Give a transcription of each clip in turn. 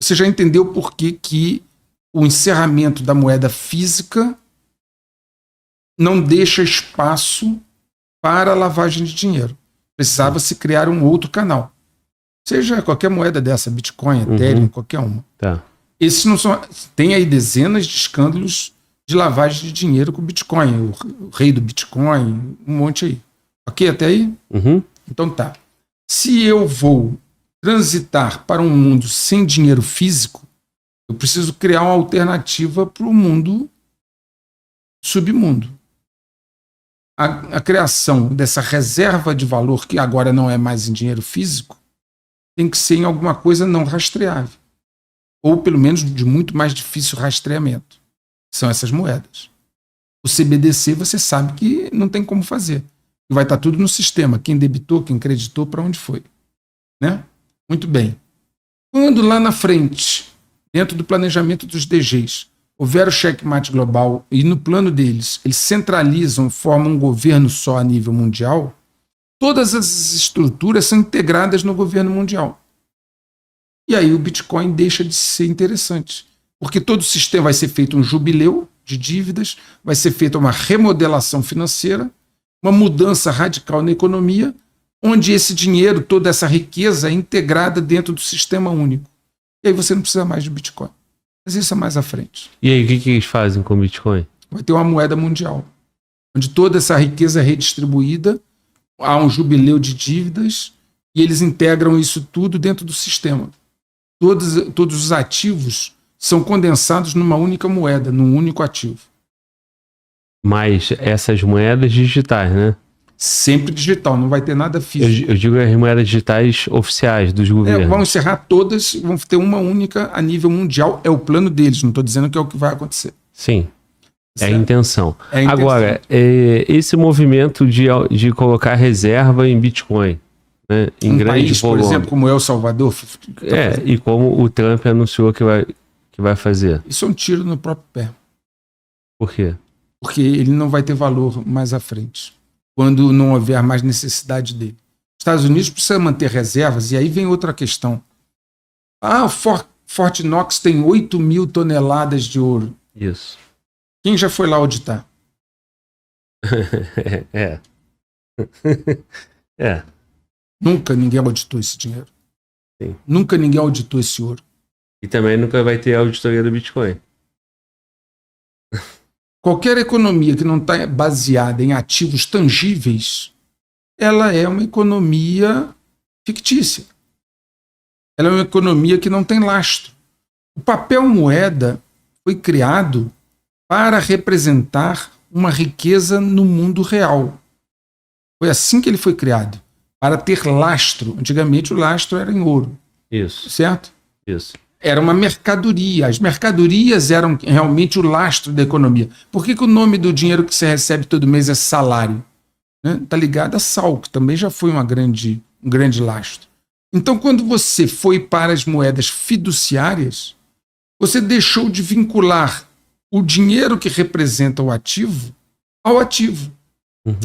Você já entendeu por que o encerramento da moeda física não deixa espaço para a lavagem de dinheiro. Precisava se criar um outro canal. Seja qualquer moeda dessa, Bitcoin, Ethereum, qualquer uma. Tá. Esses não são. Tem aí dezenas de escândalos de lavagem de dinheiro com Bitcoin. O rei do Bitcoin, um monte aí. Ok, até aí? Então tá. Se eu vou transitar para um mundo sem dinheiro físico, eu preciso criar uma alternativa para o mundo submundo. A criação dessa reserva de valor, que agora não é mais em dinheiro físico, tem que ser em alguma coisa não rastreável. Ou pelo menos de muito mais difícil rastreamento. São essas moedas. O CBDC você sabe que não tem como fazer. Vai estar tudo no sistema. Quem debitou, quem creditou, para onde foi. Né? Muito bem. Quando lá na frente, dentro do planejamento dos DGs, houver o checkmate global e no plano deles, eles centralizam, formam um governo só a nível mundial, todas as estruturas são integradas no governo mundial. E aí o Bitcoin deixa de ser interessante. Porque todo o sistema vai ser feito um jubileu de dívidas, vai ser feita uma remodelação financeira, uma mudança radical na economia, onde esse dinheiro, toda essa riqueza é integrada dentro do sistema único. E aí você não precisa mais de Bitcoin. Mas isso é mais à frente. E aí, o que eles fazem com o Bitcoin? Vai ter uma moeda mundial, onde toda essa riqueza é redistribuída, há um jubileu de dívidas, e eles integram isso tudo dentro do sistema. Todos os ativos são condensados numa única moeda, num único ativo. Mas essas moedas digitais, né? Sempre digital, não vai ter nada físico. Eu digo as moedas digitais oficiais dos governos. Vão encerrar todas, vão ter uma única a nível mundial. É o plano deles, não estou dizendo que é o que vai acontecer. Sim, certo? É a intenção. É a intenção. Agora, esse movimento de colocar reserva em Bitcoin, né, em grande país, volume, por exemplo, como El Salvador. E como o Trump anunciou que vai fazer. Isso é um tiro no próprio pé. Por quê? Porque ele não vai ter valor mais à frente, quando não houver mais necessidade dele. Os Estados Unidos precisam manter reservas, e aí vem outra questão. O Fort Knox tem 8 mil toneladas de ouro. Isso. Quem já foi lá auditar? Nunca ninguém auditou esse dinheiro. Sim. Nunca ninguém auditou esse ouro. E também nunca vai ter a auditoria do Bitcoin. Qualquer economia que não está baseada em ativos tangíveis, ela é uma economia fictícia. Ela é uma economia que não tem lastro. O papel moeda foi criado para representar uma riqueza no mundo real. Foi assim que ele foi criado, para ter lastro. Antigamente o lastro era em ouro. Isso. Certo? Isso. Era uma mercadoria. As mercadorias eram realmente o lastro da economia. Por que o nome do dinheiro que você recebe todo mês é salário? Está ligado a sal, que também já foi um grande lastro. Então, quando você foi para as moedas fiduciárias, você deixou de vincular o dinheiro que representa o ativo ao ativo.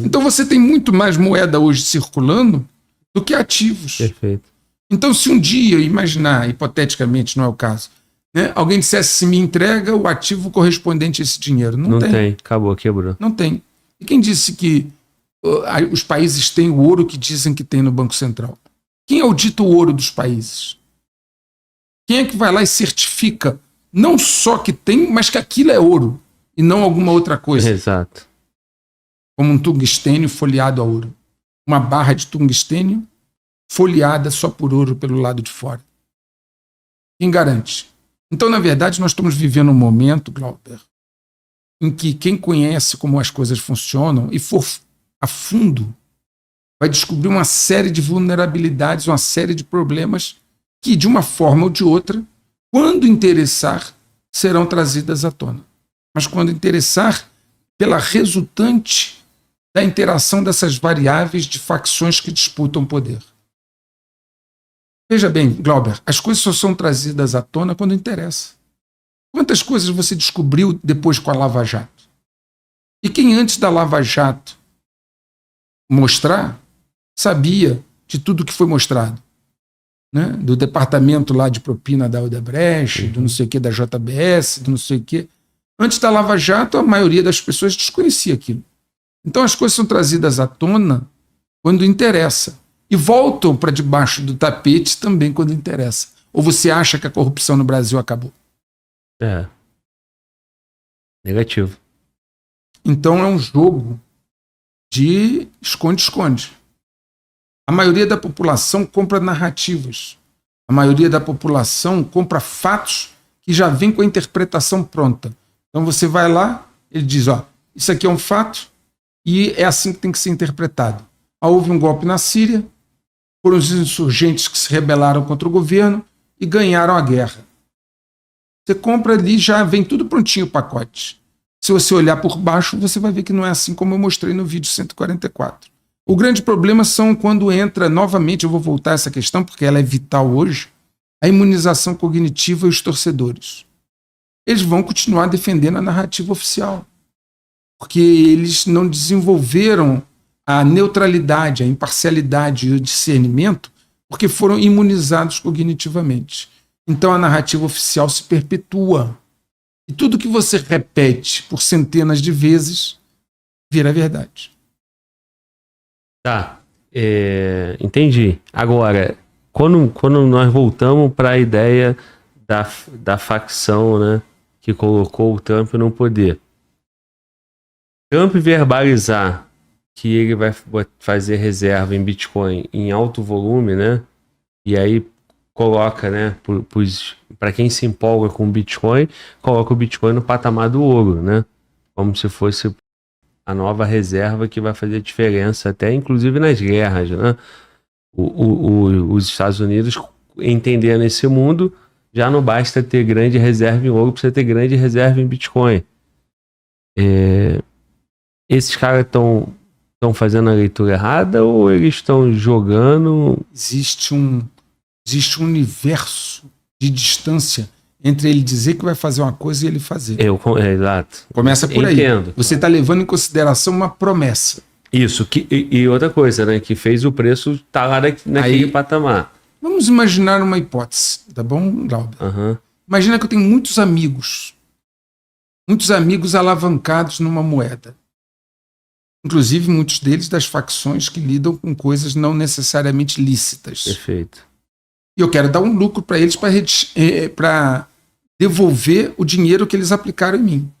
Então, você tem muito mais moeda hoje circulando do que ativos. Perfeito. Então, se um dia, imaginar, hipoteticamente, não é o caso, né, alguém dissesse se me entrega o ativo correspondente a esse dinheiro. Não tem. Acabou, quebrou. Não tem. E quem disse que os países têm o ouro que dizem que tem no Banco Central? Quem audita o ouro dos países? Quem é que vai lá e certifica não só que tem, mas que aquilo é ouro e não alguma outra coisa? Exato. Como um tungstênio folheado a ouro. Uma barra de tungstênio folheada só por ouro pelo lado de fora. Quem garante? Então, na verdade, nós estamos vivendo um momento, Glauber, em que quem conhece como as coisas funcionam e for a fundo, vai descobrir uma série de vulnerabilidades, uma série de problemas que, de uma forma ou de outra, quando interessar, serão trazidas à tona. Mas quando interessar, pela resultante da interação dessas variáveis de facções que disputam poder. Veja bem, Glauber, as coisas só são trazidas à tona quando interessa. Quantas coisas você descobriu depois com a Lava Jato? E quem antes da Lava Jato mostrar, sabia de tudo que foi mostrado? né, do departamento lá de propina da Odebrecht, do não sei o que, da JBS, do não sei o que. Antes da Lava Jato, a maioria das pessoas desconhecia aquilo. Então as coisas são trazidas à tona quando interessa. E voltam para debaixo do tapete também quando interessa. Ou você acha que a corrupção no Brasil acabou? Negativo. Então é um jogo de esconde-esconde. A maioria da população compra narrativas. A maioria da população compra fatos que já vêm com a interpretação pronta. Então você vai lá, ele diz, ó, isso aqui é um fato e é assim que tem que ser interpretado. Houve um golpe na Síria, foram os insurgentes que se rebelaram contra o governo e ganharam a guerra. Você compra ali, já vem tudo prontinho o pacote. Se você olhar por baixo, você vai ver que não é assim como eu mostrei no vídeo 144. O grande problema são quando entra novamente, eu vou voltar a essa questão porque ela é vital hoje, a imunização cognitiva e os torcedores. Eles vão continuar defendendo a narrativa oficial, porque eles não desenvolveram a neutralidade, a imparcialidade e o discernimento, porque foram imunizados cognitivamente. Então a narrativa oficial se perpetua. E tudo que você repete por centenas de vezes vira verdade. Tá, entendi. Agora, quando nós voltamos para a ideia da facção, né, que colocou o Trump no poder, Trump verbalizar que ele vai fazer reserva em Bitcoin em alto volume, né, e aí coloca, né, para quem se empolga com o Bitcoin, coloca o Bitcoin no patamar do ouro, né, como se fosse a nova reserva que vai fazer diferença até inclusive nas guerras, né? Os Estados Unidos entendendo esse mundo, já não basta ter grande reserva em ouro, precisa ter grande reserva em Bitcoin. Esses caras estão fazendo a leitura errada ou eles estão jogando? Existe um universo de distância entre ele dizer que vai fazer uma coisa e ele fazer. Exato. Começa por Entendo. aí. Você está levando em consideração uma promessa. Isso, e outra coisa, né? Que fez o preço estar lá naquele patamar. Vamos imaginar uma hipótese, tá bom, Glauber? Uhum. Imagina que eu tenho muitos amigos alavancados numa moeda. Inclusive muitos deles das facções que lidam com coisas não necessariamente lícitas. Perfeito. E eu quero dar um lucro para eles para devolver o dinheiro que eles aplicaram em mim.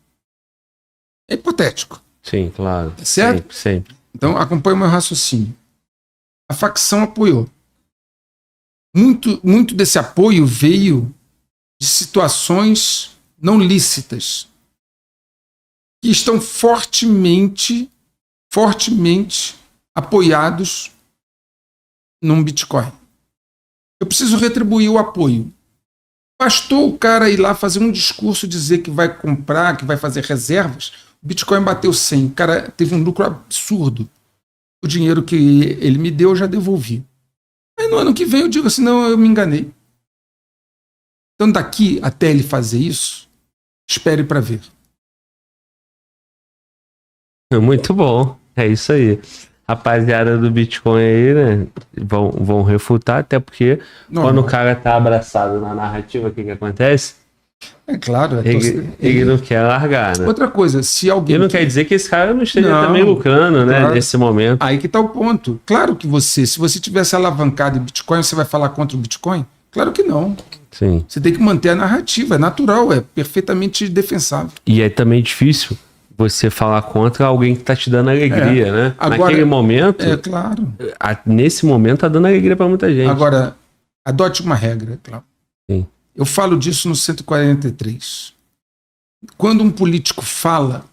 É hipotético. Sim, claro. Certo? Sempre. Então, acompanhe o meu raciocínio. A facção apoiou. Muito desse apoio veio de situações não lícitas que estão fortemente apoiados num Bitcoin. Eu preciso retribuir o apoio. Bastou o cara ir lá fazer um discurso, dizer que vai comprar, que vai fazer reservas. O Bitcoin bateu 100. O cara teve um lucro absurdo. O dinheiro que ele me deu, eu já devolvi. Aí no ano que vem eu digo assim, não, eu me enganei. Então daqui até ele fazer isso, espere para ver. Muito bom. É isso aí. Rapaziada do Bitcoin aí, né? Vão refutar, até porque quando o cara tá abraçado na narrativa, o que acontece? É claro. Ele não quer largar, né? Outra coisa, se alguém... E não quer dizer que esse cara não esteja também lucrando, né? Claro. Nesse momento. Aí que tá o ponto. Claro que se você tivesse alavancado em Bitcoin, você vai falar contra o Bitcoin? Claro que não. Sim. Você tem que manter a narrativa, é natural, é perfeitamente defensável. E é também difícil você falar contra alguém que tá te dando alegria, né? Agora, naquele momento... É, claro. Nesse momento tá dando alegria para muita gente. Agora, adote uma regra, claro. Sim. Eu falo disso no 143. Quando um político fala,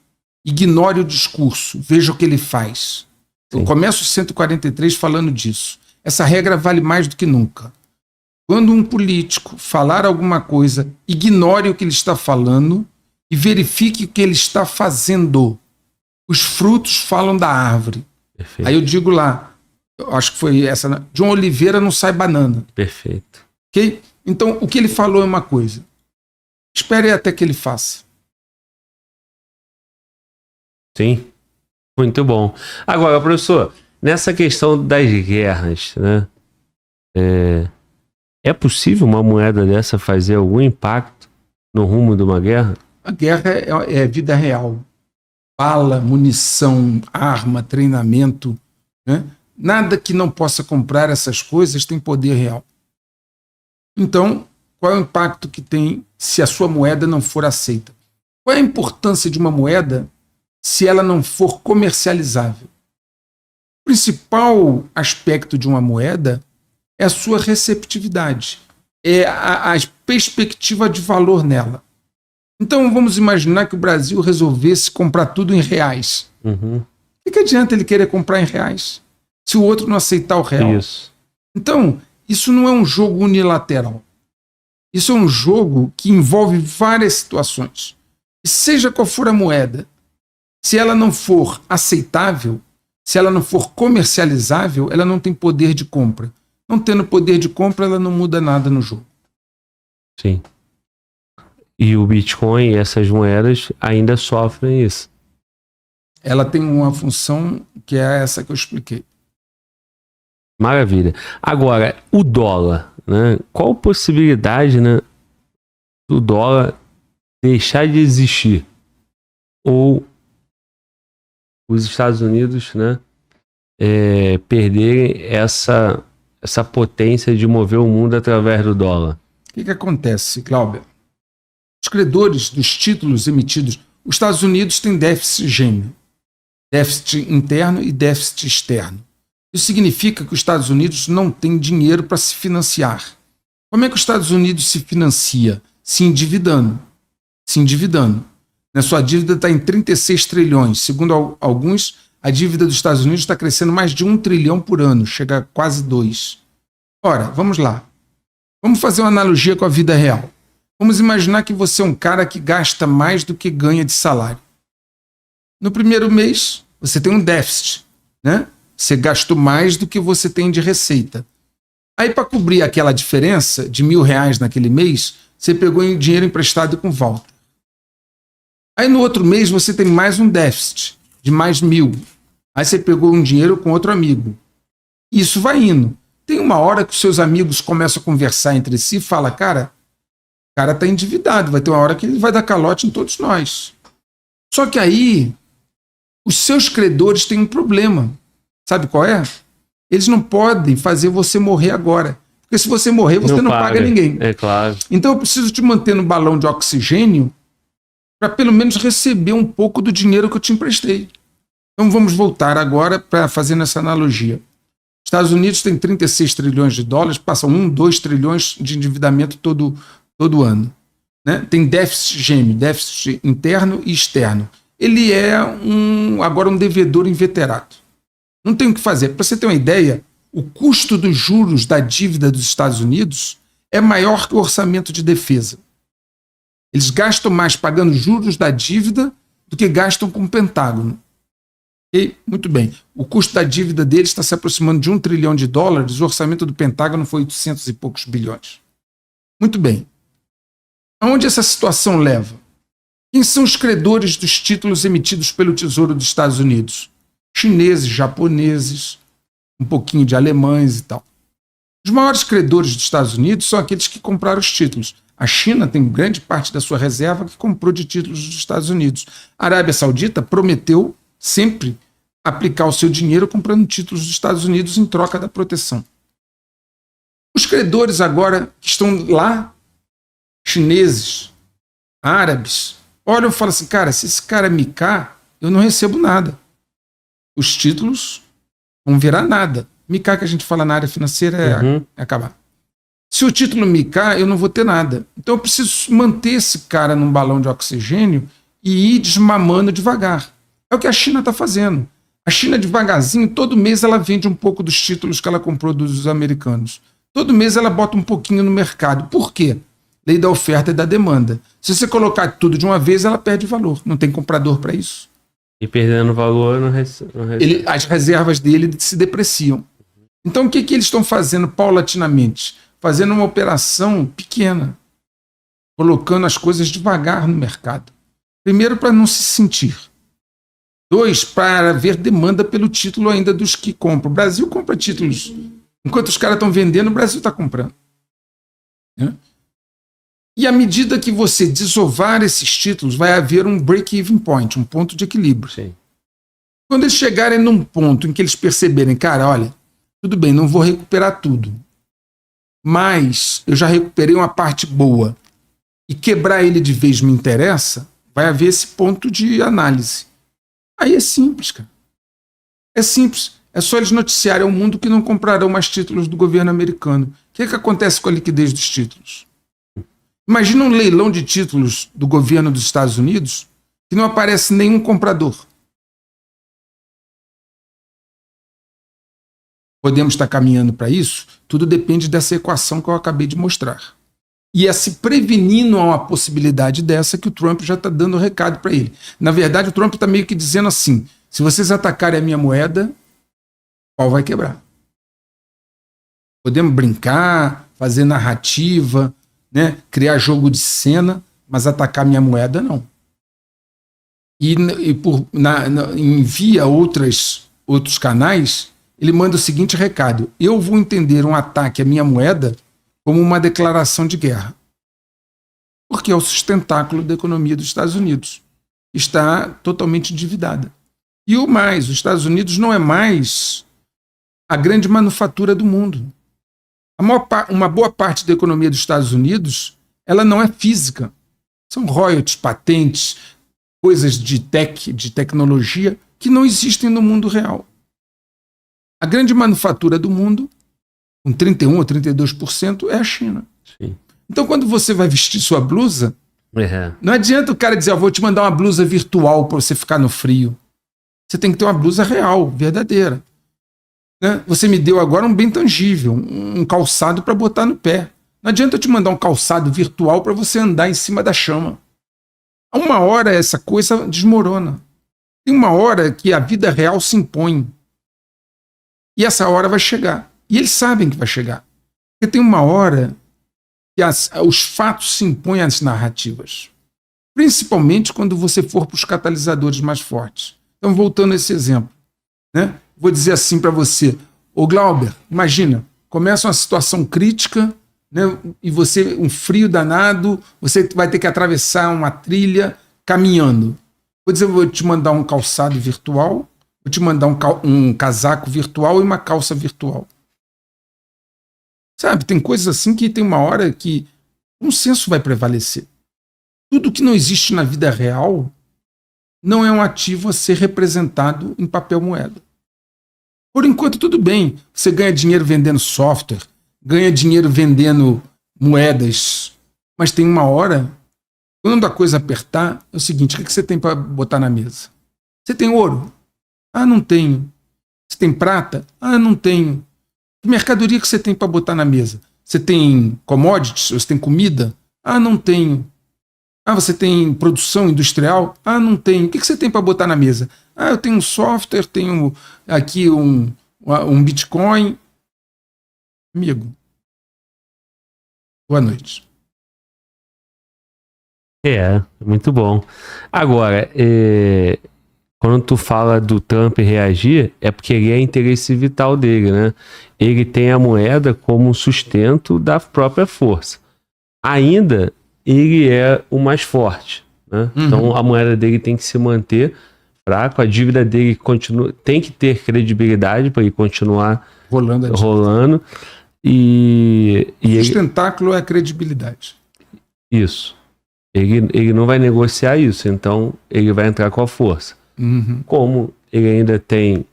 ignore o discurso, veja o que ele faz. Sim. Eu começo o 143 falando disso. Essa regra vale mais do que nunca. Quando um político falar alguma coisa, ignore o que ele está falando e verifique o que ele está fazendo. Os frutos falam da árvore. Perfeito. Aí eu digo lá, eu acho que foi essa, João Oliveira não sai banana. Perfeito. Ok? Então, o que ele falou é uma coisa. Espere até que ele faça. Sim. Muito bom. Agora, professor, nessa questão das guerras, né? É possível uma moeda dessa fazer algum impacto no rumo de uma guerra? A guerra é vida real. Bala, munição, arma, treinamento, né? Nada que não possa comprar essas coisas tem poder real. Então, qual é o impacto que tem se a sua moeda não for aceita? Qual é a importância de uma moeda se ela não for comercializável? O principal aspecto de uma moeda é a sua receptividade, é a perspectiva de valor nela. Então vamos imaginar que o Brasil resolvesse comprar tudo em reais. Uhum. O que adianta ele querer comprar em reais se o outro não aceitar o real? Isso. Então, isso não é um jogo unilateral. Isso é um jogo que envolve várias situações. E seja qual for a moeda, se ela não for aceitável, se ela não for comercializável, ela não tem poder de compra. Não tendo poder de compra, ela não muda nada no jogo. Sim. E o Bitcoin e essas moedas ainda sofrem isso. Ela tem uma função que é essa que eu expliquei. Maravilha. Agora, o dólar, né? Qual a possibilidade, né, do dólar deixar de existir? Ou os Estados Unidos, né, perderem essa potência de mover o mundo através do dólar? O que acontece, Glauber? Os credores dos títulos emitidos, os Estados Unidos têm déficit gêmeo, déficit interno e déficit externo. Isso significa que os Estados Unidos não têm dinheiro para se financiar. Como é que os Estados Unidos se financia? Se endividando. Sua dívida está em 36 trilhões. Segundo alguns, a dívida dos Estados Unidos está crescendo mais de 1 trilhão por ano, chega a quase 2. Ora, vamos lá. Vamos fazer uma analogia com a vida real. Vamos imaginar que você é um cara que gasta mais do que ganha de salário. No primeiro mês, você tem um déficit, né? Você gastou mais do que você tem de receita. Aí, para cobrir aquela diferença de R$1.000 naquele mês, você pegou dinheiro emprestado com volta. Aí, no outro mês, você tem mais um déficit de mais 1.000. Aí, você pegou um dinheiro com outro amigo. Isso vai indo. Tem uma hora que os seus amigos começam a conversar entre si e falam, cara, o cara está endividado, vai ter uma hora que ele vai dar calote em todos nós. Só que aí, os seus credores têm um problema. Sabe qual é? Eles não podem fazer você morrer agora. Porque se você morrer, você não paga ninguém. É claro. Então eu preciso te manter no balão de oxigênio para pelo menos receber um pouco do dinheiro que eu te emprestei. Então vamos voltar agora para fazer essa analogia. Os Estados Unidos têm 36 trilhões de dólares, passam 2 trilhões de endividamento todo ano. Né? Tem déficit gêmeo, déficit interno e externo. Ele é agora um devedor inveterado. Não tem o que fazer. Para você ter uma ideia, o custo dos juros da dívida dos Estados Unidos é maior que o orçamento de defesa. Eles gastam mais pagando juros da dívida do que gastam com o Pentágono. E, muito bem, o custo da dívida deles está se aproximando de 1 trilhão de dólares, o orçamento do Pentágono foi 800 e poucos bilhões. Muito bem. Aonde essa situação leva? Quem são os credores dos títulos emitidos pelo Tesouro dos Estados Unidos? Chineses, japoneses, um pouquinho de alemães e tal. Os maiores credores dos Estados Unidos são aqueles que compraram os títulos. A China tem grande parte da sua reserva que comprou de títulos dos Estados Unidos. A Arábia Saudita prometeu sempre aplicar o seu dinheiro comprando títulos dos Estados Unidos em troca da proteção. Os credores agora que estão lá, chineses, árabes, olham e falam assim, cara, se esse cara micar, eu não recebo nada. Os títulos vão virar nada. Micar, que a gente fala na área financeira, é acabar. Se o título micar, eu não vou ter nada. Então eu preciso manter esse cara num balão de oxigênio e ir desmamando devagar. É o que a China está fazendo. A China, devagarzinho, todo mês ela vende um pouco dos títulos que ela comprou dos americanos. Todo mês ela bota um pouquinho no mercado. Por quê? Lei da oferta e da demanda. Se você colocar tudo de uma vez, ela perde valor. Não tem comprador para isso. E perdendo valor, não recebe. As reservas dele se depreciam. Então, o que eles estão fazendo paulatinamente? Fazendo uma operação pequena. Colocando as coisas devagar no mercado. Primeiro, para não se sentir. 2, para haver demanda pelo título ainda dos que compram. O Brasil compra títulos. Enquanto os caras estão vendendo, o Brasil está comprando. né? E à medida que você desovar esses títulos, vai haver um break-even point, um ponto de equilíbrio. Sim. Quando eles chegarem num ponto em que eles perceberem, cara, olha, tudo bem, não vou recuperar tudo, mas eu já recuperei uma parte boa e quebrar ele de vez me interessa, vai haver esse ponto de análise. Aí é simples, cara. É simples. É só eles noticiarem ao mundo que não comprarão mais títulos do governo americano. O que acontece com a liquidez dos títulos? Imagina um leilão de títulos do governo dos Estados Unidos que não aparece nenhum comprador. Podemos estar caminhando para isso? Tudo depende dessa equação que eu acabei de mostrar. E é se prevenindo a uma possibilidade dessa que o Trump já está dando recado para ele. Na verdade, o Trump está meio que dizendo assim, se vocês atacarem a minha moeda, o pau vai quebrar. Podemos brincar, fazer narrativa, né, criar jogo de cena, mas atacar minha moeda, não. Em via outros canais, ele manda o seguinte recado: eu vou entender um ataque à minha moeda como uma declaração de guerra. Porque é o sustentáculo da economia dos Estados Unidos. Está totalmente endividada. E o mais, os Estados Unidos não é mais a grande manufatura do mundo. Uma boa parte da economia dos Estados Unidos, ela não é física. São royalties, patentes, coisas de tecnologia, que não existem no mundo real. A grande manufatura do mundo, com 31% ou 32%, é a China. Sim. Então, quando você vai vestir sua blusa, não adianta o cara dizer, vou te mandar uma blusa virtual para você ficar no frio. Você tem que ter uma blusa real, verdadeira. Né? Você me deu agora um bem tangível, um calçado para botar no pé. Não adianta eu te mandar um calçado virtual para você andar em cima da chama. A uma hora essa coisa desmorona. Tem uma hora que a vida real se impõe. E essa hora vai chegar. E eles sabem que vai chegar. Porque tem uma hora que os fatos se impõem às narrativas. Principalmente quando você for para os catalisadores mais fortes. Então, voltando a esse exemplo, né? Vou dizer assim para você, ô Glauber, imagina, começa uma situação crítica, né? E você, um frio danado, você vai ter que atravessar uma trilha caminhando. Vou te mandar um calçado virtual, vou te mandar um casaco virtual e uma calça virtual. Sabe, tem coisas assim que tem uma hora que um senso vai prevalecer. Tudo que não existe na vida real não é um ativo a ser representado em papel moeda. Por enquanto, tudo bem. Você ganha dinheiro vendendo software, ganha dinheiro vendendo moedas, mas tem uma hora, quando a coisa apertar, é o seguinte, o que você tem para botar na mesa? Você tem ouro? Ah, não tenho. Você tem prata? Ah, não tenho. Que mercadoria que você tem para botar na mesa? Você tem commodities? Você tem comida? Ah, não tenho. Ah, você tem produção industrial? Ah, não tenho. O que você tem para botar na mesa? Ah, eu tenho um software, tenho aqui um Bitcoin. Amigo, boa noite. Muito bom. Agora, quando tu fala do Trump reagir, é porque ele é interesse vital dele, né? Ele tem a moeda como sustento da própria força. Ainda, ele é o mais forte, né? Uhum. Então, a moeda dele tem que se manter fraco, a dívida dele tem que ter credibilidade para ele continuar rolando. E o sustentáculo é a credibilidade. Isso. Ele não vai negociar isso, então ele vai entrar com a força. Uhum. Como ele ainda tem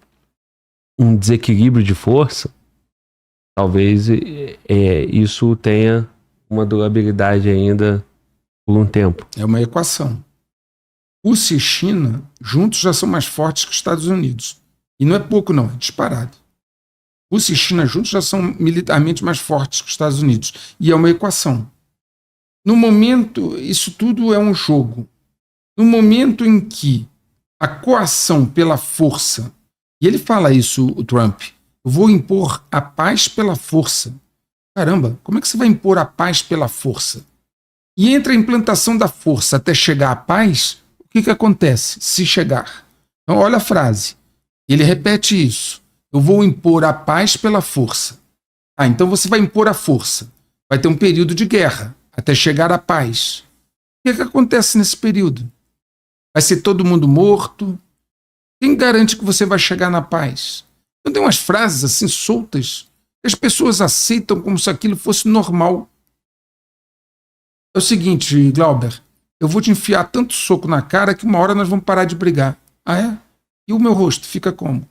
um desequilíbrio de força, talvez isso tenha uma durabilidade ainda por um tempo. É uma equação. Rússia e China juntos já são mais fortes que os Estados Unidos. E não é pouco, não, é disparado. Rússia e China juntos já são militarmente mais fortes que os Estados Unidos. E é uma equação. No momento, isso tudo é um jogo. No momento em que a coação pela força, e ele fala isso, o Trump, eu vou impor a paz pela força. Caramba, como é que você vai impor a paz pela força? E entre a implantação da força até chegar à paz, o que acontece se chegar? Então, olha a frase. Ele repete isso. Eu vou impor a paz pela força. Ah, então você vai impor a força. vai ter um período de guerra até chegar à paz. O que acontece nesse período? Vai ser todo mundo morto? Quem garante que você vai chegar na paz? Então tem umas frases assim soltas que as pessoas aceitam como se aquilo fosse normal. É o seguinte, Glauber, eu vou te enfiar tanto soco na cara que uma hora nós vamos parar de brigar. Ah, é? E o meu rosto fica como?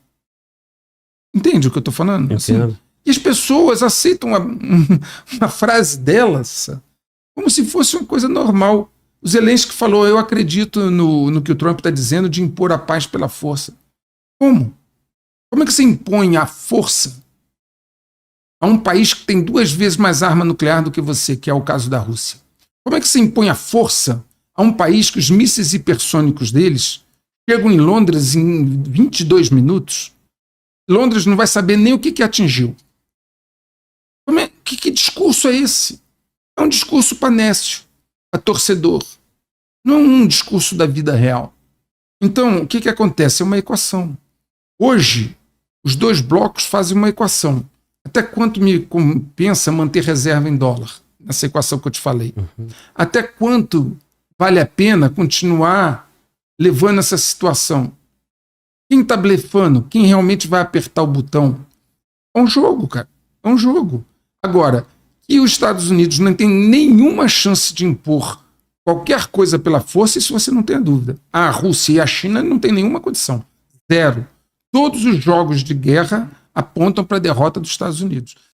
Entende o que eu estou falando? Assim, e as pessoas aceitam uma frase delas como se fosse uma coisa normal. O Zelensky falou, eu acredito no que o Trump está dizendo de impor a paz pela força. Como? Como é que você impõe a força a um país que tem 2 vezes mais arma nuclear do que você, que é o caso da Rússia? Como é que você impõe a força a um país que os mísseis hipersônicos deles chegam em Londres em 22 minutos? Londres não vai saber nem o que atingiu. Que discurso é esse? É um discurso panécio, a torcedor. Não é um discurso da vida real. Então, o que acontece? É uma equação. Hoje, os 2 blocos fazem uma equação. Até quanto me compensa manter reserva em dólar? Nessa equação que eu te falei. Até quanto vale a pena continuar levando essa situação? Quem está blefando? Quem realmente vai apertar o botão? É um jogo, cara. É um jogo. Agora, que os Estados Unidos não tem nenhuma chance de impor qualquer coisa pela força, isso você não tem a dúvida. A Rússia e a China não tem nenhuma condição. 0. Todos os jogos de guerra apontam para a derrota dos Estados Unidos.